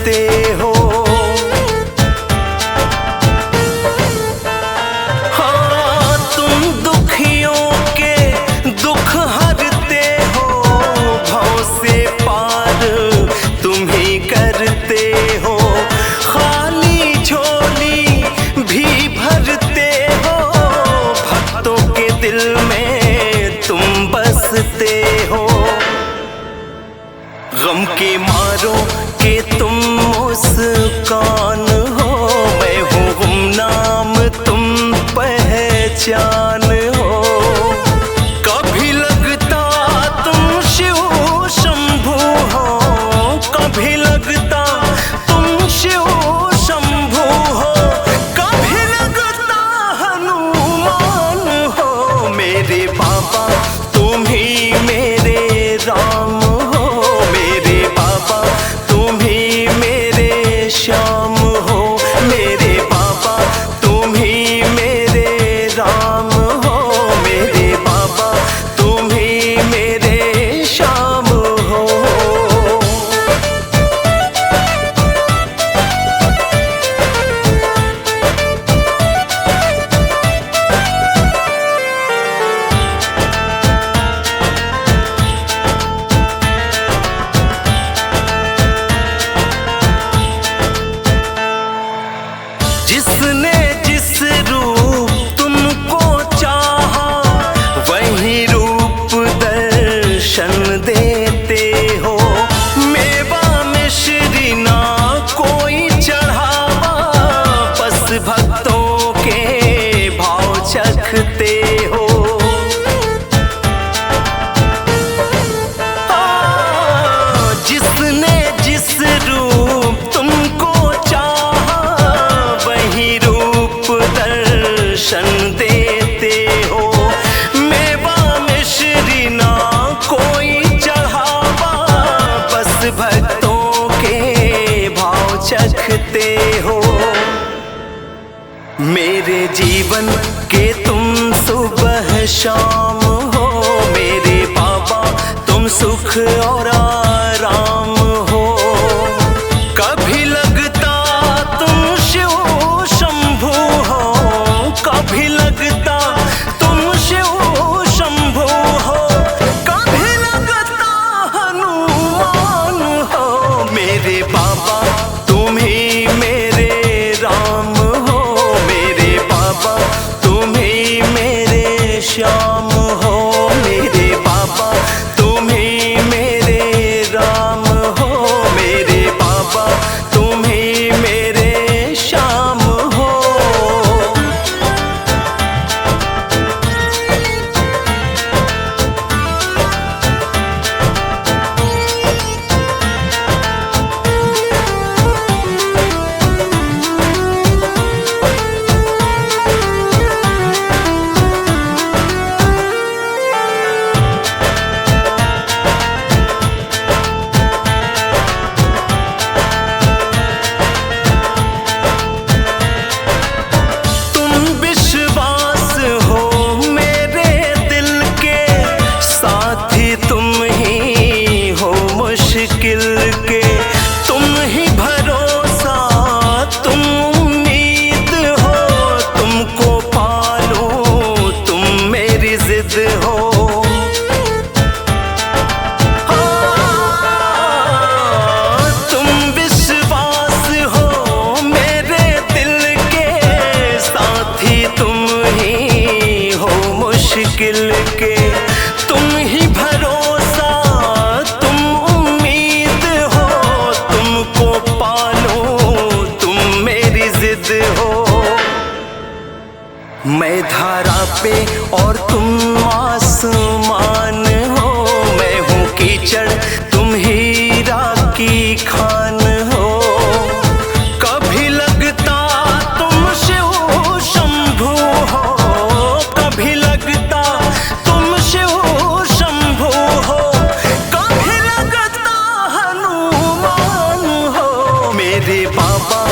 बसते हो। हाँ, तुम दुखियों के दुख हरते हो, भव से पार तुम ही करते हो। खाली झोली भी भरते हो, भक्तों के दिल में तुम बसते हो। गम के मारों के तुम मुस्कान हो, मैं हूँ गुमनाम तुम पहचान हो। कभी लगता तुम शिव शंभु हो, कभी लगता तुम शिव शंभु हो, कभी लगता हनुमान हो। मेरे बाबा तुम ही मेरे राम हो, मेरे बाबा तुम ही मेरे श्याम हो। मेरे बाबा तुम ही मेरे राम हो, मेरे बाबा तुम ही मेरे श्याम हो। जिसने जिस रूप तुमको चाहा, वही रूप दर्शन देते हो। मेवा मिश्री ना कोई चढ़ावा, बस भक्तों के भाव चखते हो। जिसने जिस रूप तुमको चाहा, वही रूप दर्शन देते हो। मेवा मिश्री ना कोई चढ़ावा, बस भक्तों के भाव चखते हो। मेरे जीवन के तुम सुबह शाम हो, मेरे बाबा तुम सुख और आराम हो। कभी लगता तुम शिव शंभु हो, कभी लगता तुम शिव शंभु हो, कभी लगता हनुमान हो। मेरे बाबा तुम ही मेरे राम हो, मेरे बाबा तुम ही मेरे श्याम हो। मेरे बाबा तुम ही मेरे राम हो, मेरे बाबा तुम ही मेरे श्याम हो। तुम ही हो मुश्किल के, तुम ही भरोसा तुम उम्मीद हो। तुमको पालूं तुम मेरी जिद हो। तुम विश्वास हो मेरे दिल के, साथी तुम ही हो मुश्किल के। तुम ही भरोसा तुम उम्मीद हो, तुमको पालूं तुम मेरी जिद हो। मैं धारा पे और तुम आसमान हो, मैं हूँ कीचड़ तुम हीरा की खान हो। कभी लगता तुम शिव शंभु हो, कभी लगता तुम शिव शंभु हो, कभी लगता हनुमान हो। मेरे बाबा